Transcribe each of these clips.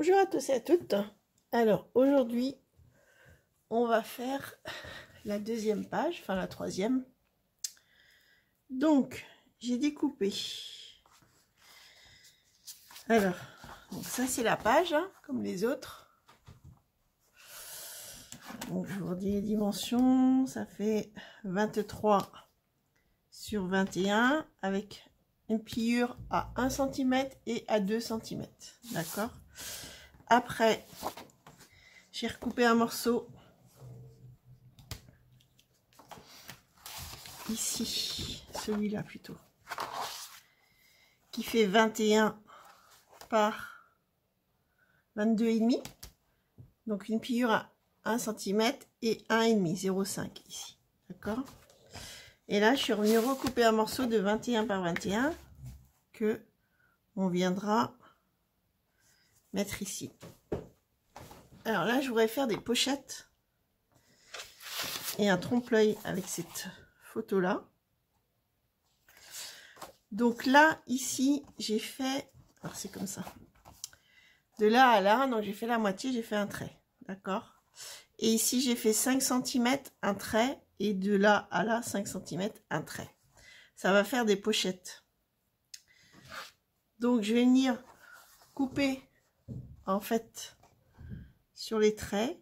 Bonjour à tous et à toutes. Alors aujourd'hui, on va faire la deuxième page, enfin la troisième. Donc, j'ai découpé. Alors, donc ça c'est la page, hein, comme les autres. Donc, je vous dis les dimensions, ça fait 23 sur 21 avec une pliure à 1 cm et à 2 cm. D'accord. Après, j'ai recoupé un morceau ici, celui-là plutôt, qui fait 21 par 22,5, donc une pliure à 1 cm et 1,5, 0,5 ici, d'accord. Et là je suis revenue recouper un morceau de 21 par 21 que on viendra mettre ici. Alors là je voudrais faire des pochettes et un trompe-l'œil avec cette photo là. Donc là ici j'ai fait, alors c'est comme ça, de là à là, donc j'ai fait la moitié, j'ai fait un trait, d'accord. Et ici j'ai fait 5 cm un trait, et de là à là 5 cm un trait. Ça va faire des pochettes. Donc je vais venir couper en fait sur les traits.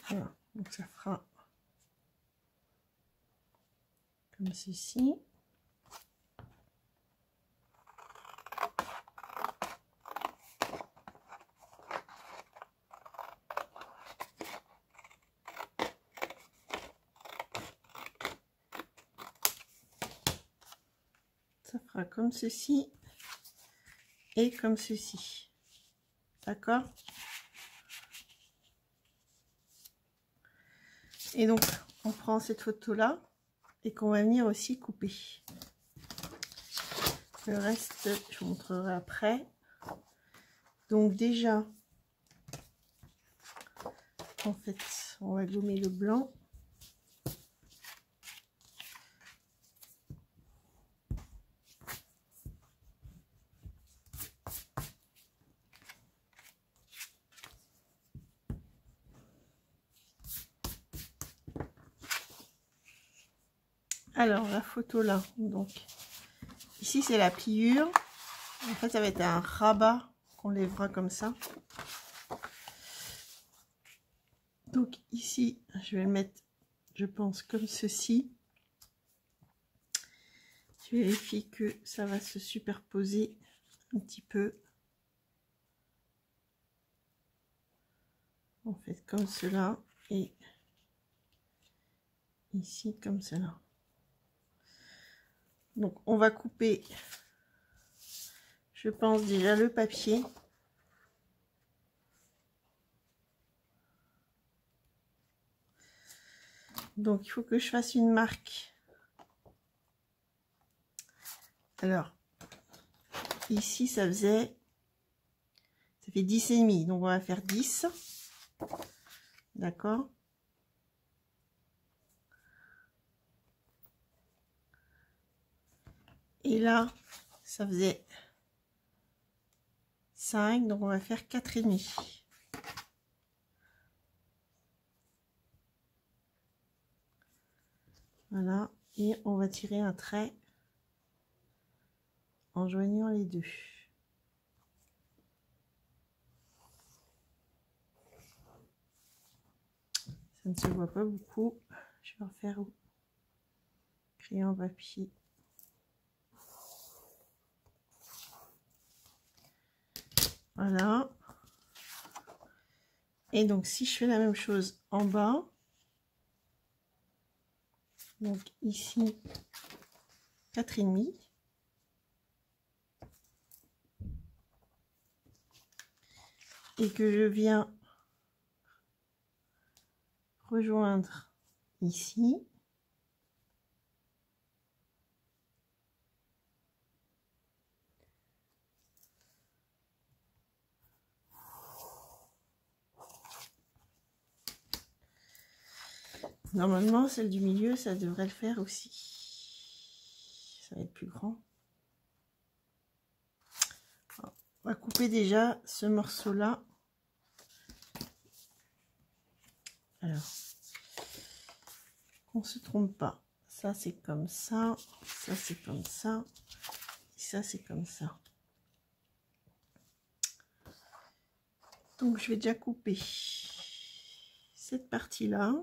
Voilà, donc ça fera comme ceci. Ça fera comme ceci et comme ceci. D'accord? Et donc, on prend cette photo-là et qu'on va venir aussi couper. Le reste, je vous montrerai après. Donc déjà, en fait, on va gommer le blanc. Alors, la photo là, donc, ici c'est la pliure. En fait, ça va être un rabat qu'on lèvera comme ça. Donc ici, je vais le mettre, je pense, comme ceci. Je vérifie que ça va se superposer un petit peu. En fait, comme cela. Et ici, comme cela. Donc, on va couper, je pense, déjà le papier. Donc, il faut que je fasse une marque. Alors, ici, ça fait 10,5. Donc, on va faire 10. D'accord? Et là, ça faisait 5. Donc, on va faire 4,5. Voilà. Et on va tirer un trait en joignant les deux. Ça ne se voit pas beaucoup. Je vais en faire au crayon papier. Voilà. Et donc si je fais la même chose en bas, donc ici 4,5. Et que je viens rejoindre ici. Normalement, celle du milieu, ça devrait le faire aussi. Ça va être plus grand. On va couper déjà ce morceau-là. Alors, qu'on ne se trompe pas. Ça, c'est comme ça. Ça, c'est comme ça. Et ça, c'est comme ça. Donc, je vais déjà couper cette partie-là.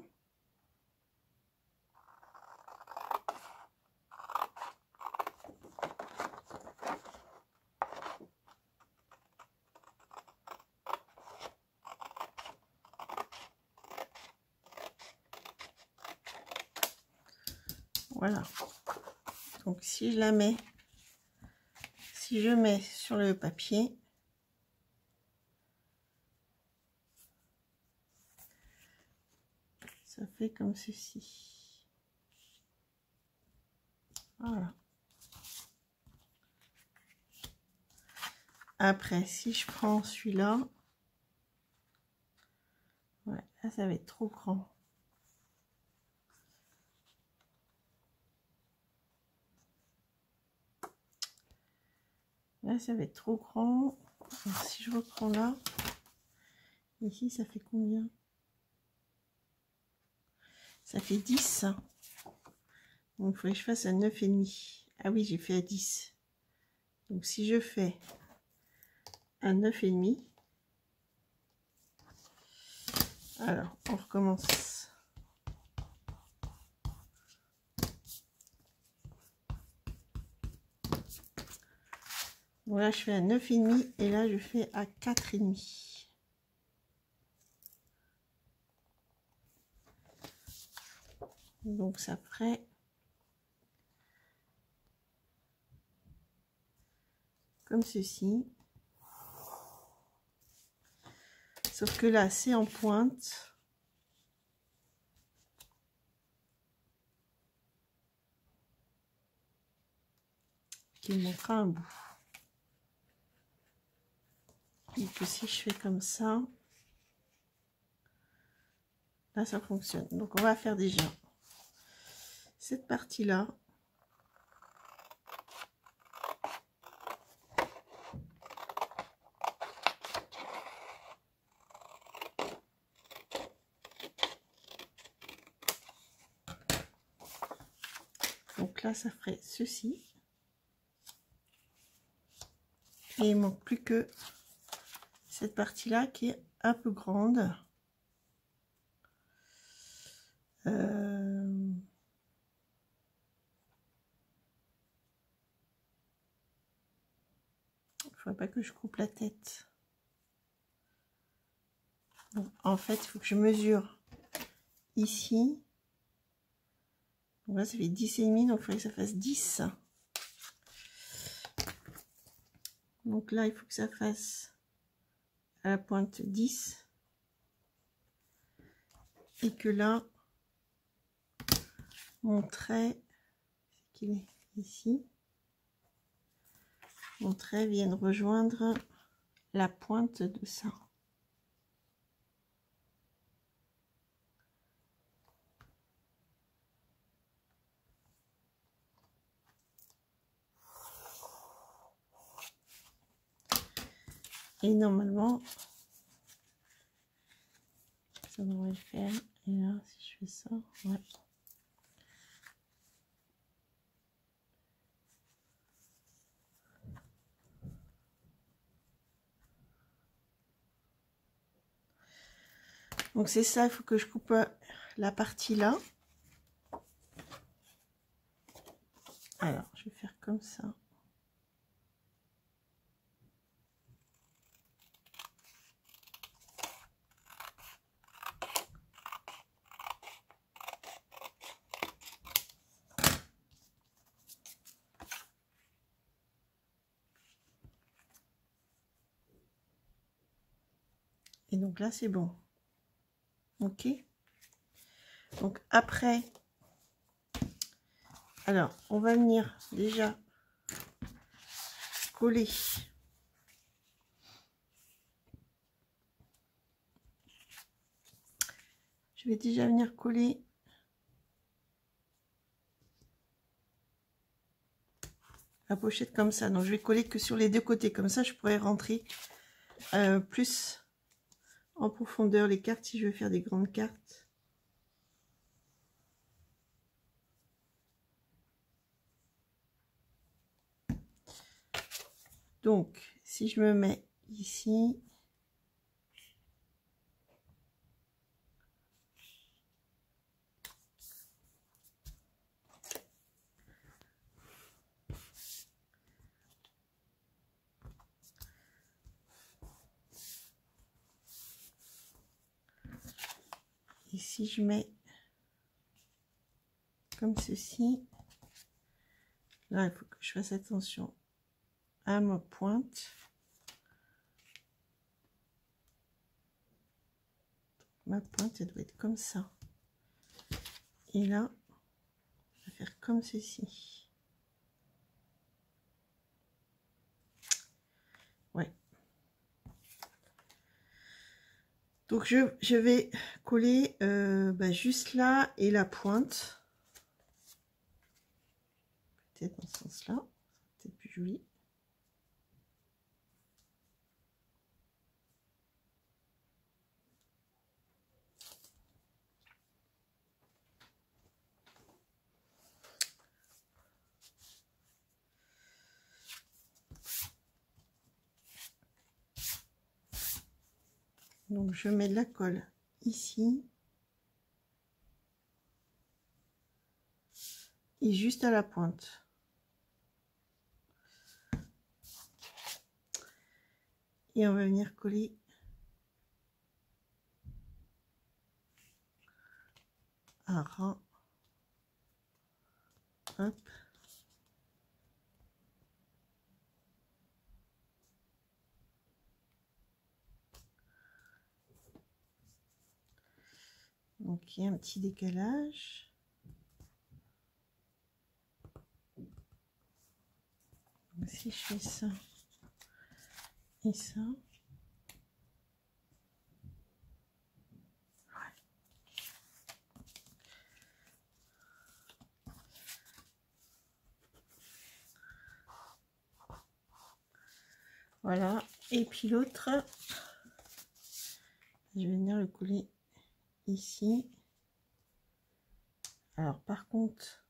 Voilà. Donc, si je la mets, si je mets sur le papier, ça fait comme ceci. Voilà. Après, si je prends celui-là, ouais, là, ça va être trop grand. Là, ça va être trop grand. Alors, si je reprends là, ici, ça fait combien? Ça fait 10. Donc, il faudrait que je fasse un 9,5. Ah oui, j'ai fait à 10. Donc, si je fais un 9,5, alors, on recommence. Donc là, je fais à 9,5 et là, je fais à 4,5. Donc, ça ferait comme ceci. Sauf que là, c'est en pointe. Qui me montrera un bout. Et que si je fais comme ça, là, ça fonctionne. Donc, on va faire déjà cette partie-là. Donc là, ça ferait ceci. Et il manque plus que cette partie-là qui est un peu grande. Il ne faudrait pas que je coupe la tête. Donc, en fait, il faut que je mesure ici. Donc là, ça fait 10,5, donc il faudrait que ça fasse 10. Donc là, il faut que ça fasse à la pointe 10. Et que là, mon trait, c'est qu'il est ici, mon trait vienne rejoindre la pointe de ça. Et normalement, ça devrait le faire. Et là, si je fais ça, ouais. Donc c'est ça, il faut que je coupe la partie là. Alors, je vais faire comme ça. Et donc là, c'est bon. Ok. Donc après, alors, on va venir déjà coller. Je vais déjà venir coller la pochette comme ça. Donc je vais coller que sur les deux côtés, comme ça je pourrais rentrer plus en profondeur les cartes si je veux faire des grandes cartes. Donc si je me mets ici, et si je mets comme ceci, là il faut que je fasse attention à ma pointe. Ma pointe elle doit être comme ça, et là je vais faire comme ceci. Ouais. Donc je vais coller juste là et la pointe. Peut-être dans ce sens-là, peut-être plus joli. Donc je mets de la colle ici et juste à la pointe. Et on va venir coller à ras. Hop. Donc il y a un petit décalage. Donc, si je fais ça et ça. Voilà, et puis l'autre, je vais venir le coller ici. Alors par contre,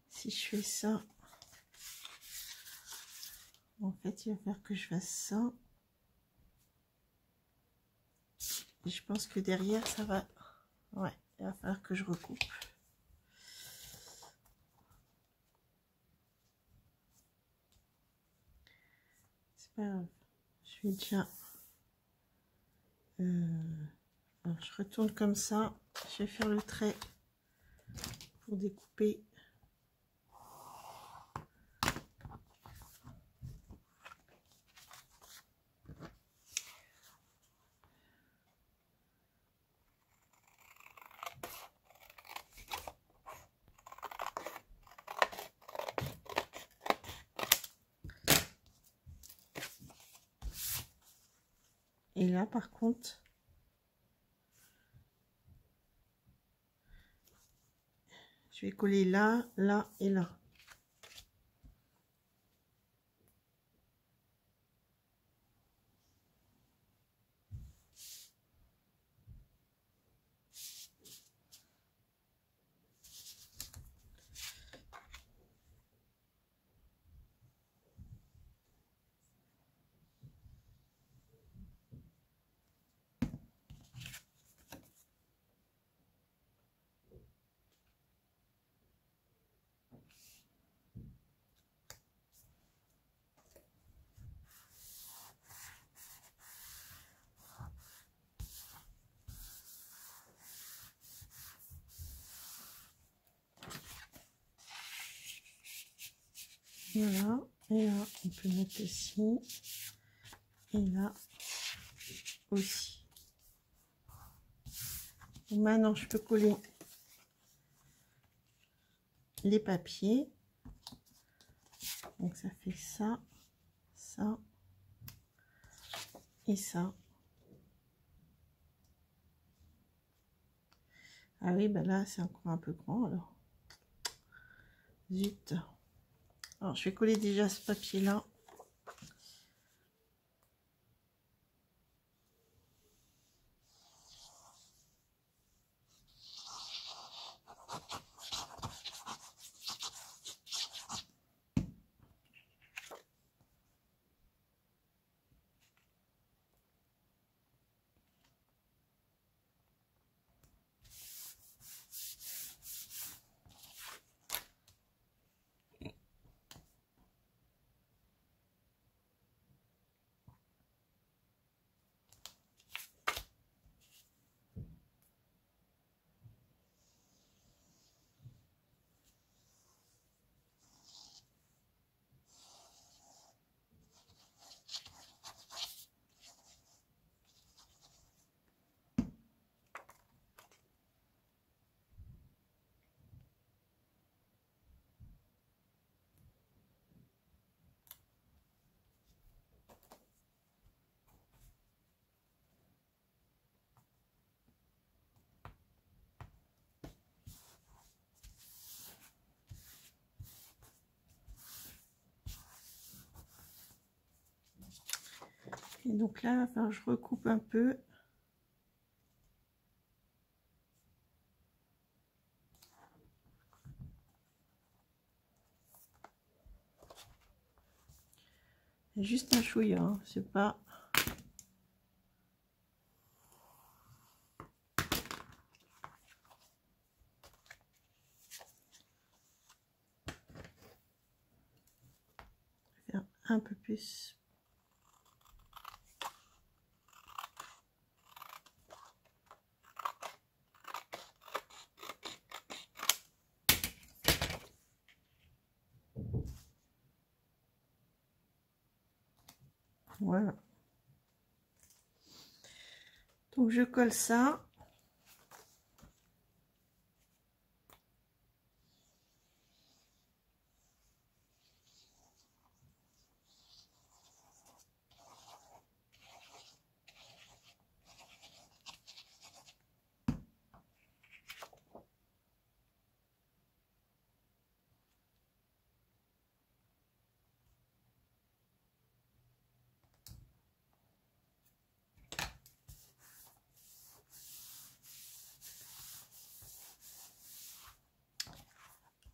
si je fais ça, en fait il va falloir que je fasse ça. Et je pense que derrière ça va, ouais, il va falloir que je recoupe. C'est pas grave, je vais déjà... alors je retourne comme ça, je vais faire le trait pour découper. Et là par contre, je vais coller là, là et là. Voilà, et là on peut mettre ici, et là aussi. Donc maintenant je peux coller les papiers. Donc ça fait ça, ça et ça. Ah oui, bah là c'est encore un peu grand alors. Zut. Alors, je vais coller déjà ce papier-là. Et donc là, enfin, je recoupe un peu. Juste un chouïa, hein, c'est pas... Faire un peu plus. Voilà. Donc je colle ça.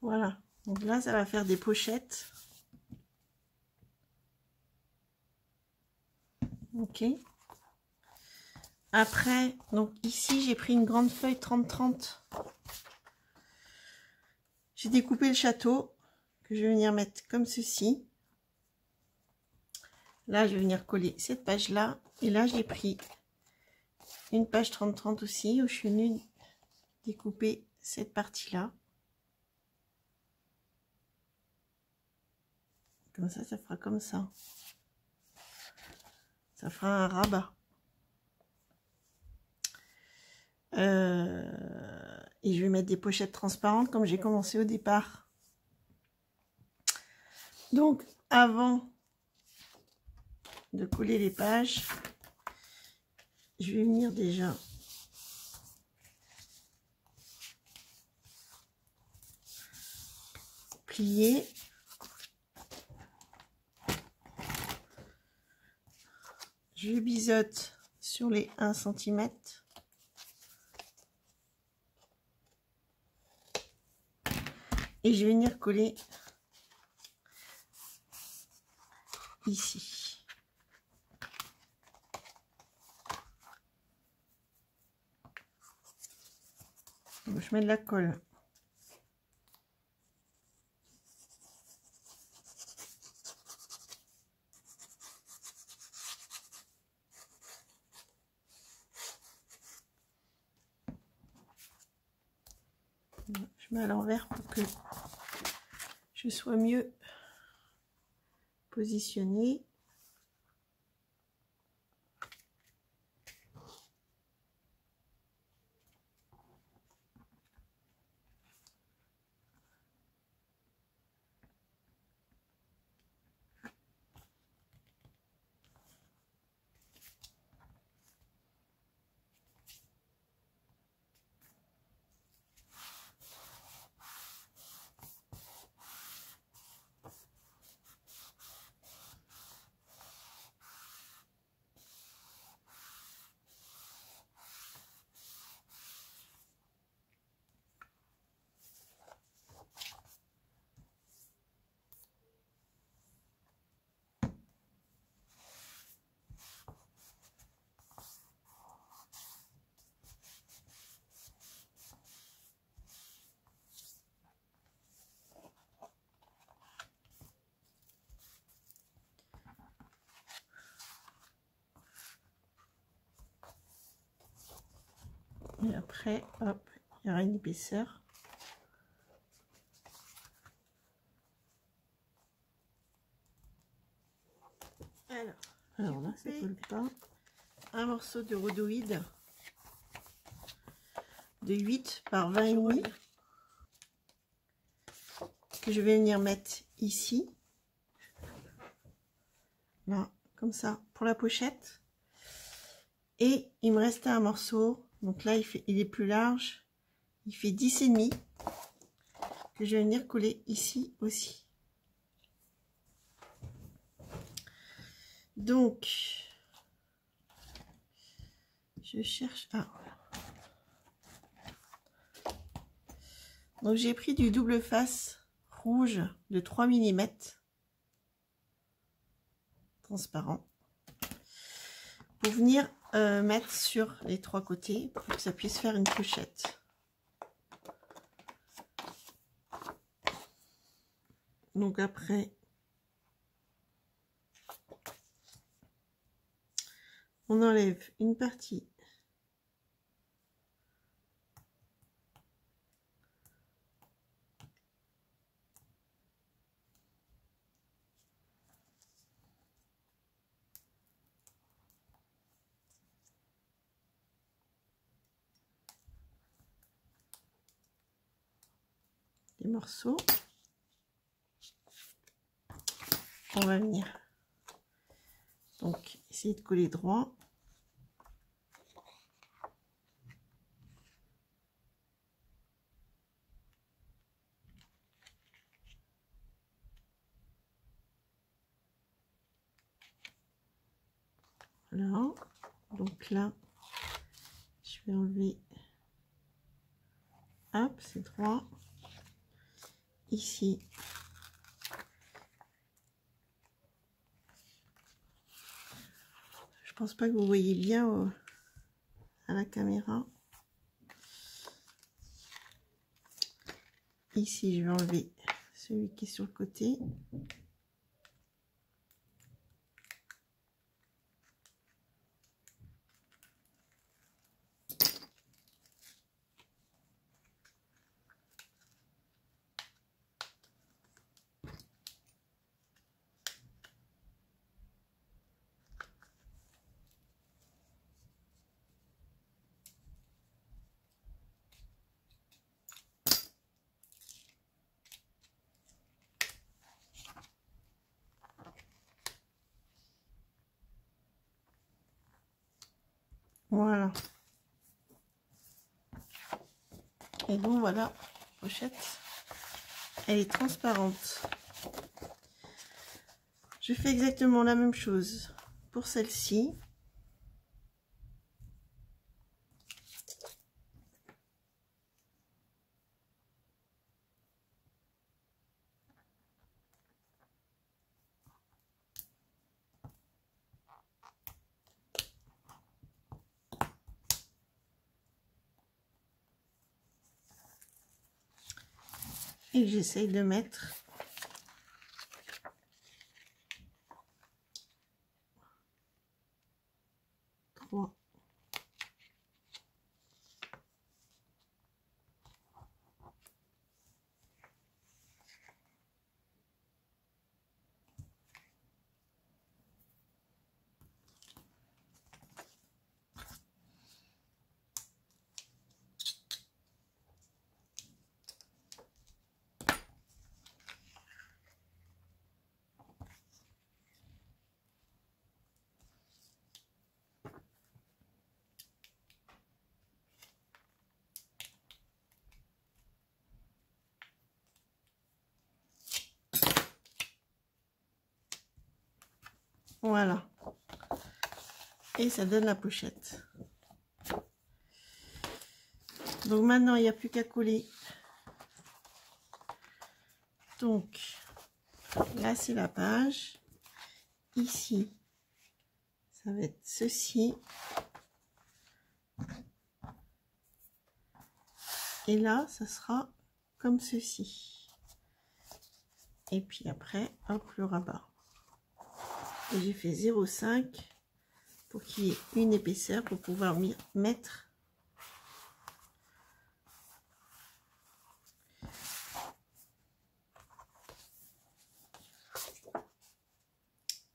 Voilà. Donc là, ça va faire des pochettes. Ok. Après, donc ici, j'ai pris une grande feuille 30-30. J'ai découpé le château que je vais venir mettre comme ceci. Là, je vais venir coller cette page-là. Et là, j'ai pris une page 30-30 aussi, où je suis venue découper cette partie-là. Comme ça fera comme ça. Ça fera un rabat. Et je vais mettre des pochettes transparentes comme j'ai commencé au départ. Donc, avant de coller les pages, je vais venir déjà plier. Je biseaute sur les 1 cm. Et je vais venir coller ici. Donc, je mets de la colle. Je mets à l'envers pour que je sois mieux positionnée. Et après, hop, il y aura une épaisseur. Alors là, ça colle pas. Un morceau de rhodoïde de 8 par 20,5 que je vais venir mettre ici. Là, comme ça, pour la pochette. Et il me restait un morceau. Donc là, il est plus large. Il fait 10,5 que je vais venir coller ici aussi. Donc, je cherche... Ah, voilà. Donc, j'ai pris du double face rouge de 3 mm. Transparent. Pour venir mettre sur les 3 côtés pour que ça puisse faire une pochette. Donc après, on enlève une partie des morceaux. On va venir donc essayer de coller droit. Voilà, donc là je vais enlever, hop, c'est droit. Ici je pense pas que vous voyez bien à la caméra. Ici je vais enlever celui qui est sur le côté. Voilà. Et donc voilà, pochette, elle est transparente. Je fais exactement la même chose pour celle-ci. Et j'essaye de mettre trois. Voilà. Et ça donne la pochette. Donc maintenant, il n'y a plus qu'à coller. Donc, là, c'est la page. Ici, ça va être ceci. Et là, ça sera comme ceci. Et puis après, hop, le rabat. Et j'ai fait 0,5 pour qu'il y ait une épaisseur pour pouvoir mettre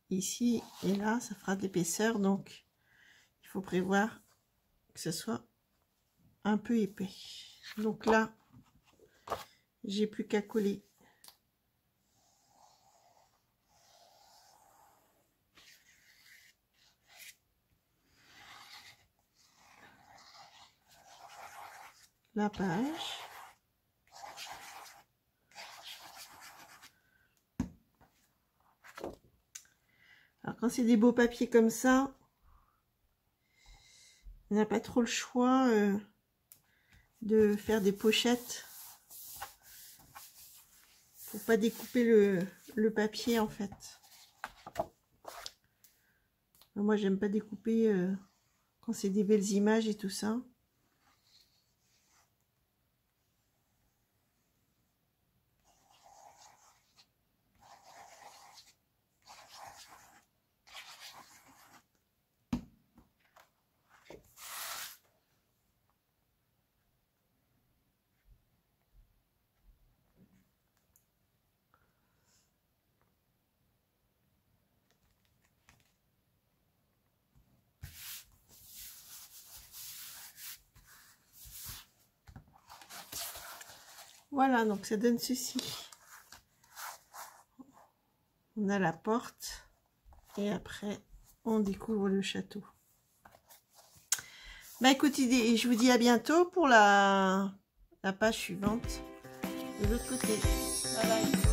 ici et là, ça fera de l'épaisseur, donc il faut prévoir que ce soit un peu épais. Donc là, j'ai plus qu'à coller la page. Alors quand c'est des beaux papiers comme ça, on n'a pas trop le choix de faire des pochettes pour pas découper le papier en fait. Moi j'aime pas découper quand c'est des belles images et tout ça. Voilà, donc ça donne ceci. On a la porte et après on découvre le château. Bah écoutez, je vous dis à bientôt pour la page suivante de l'autre côté. Bye bye.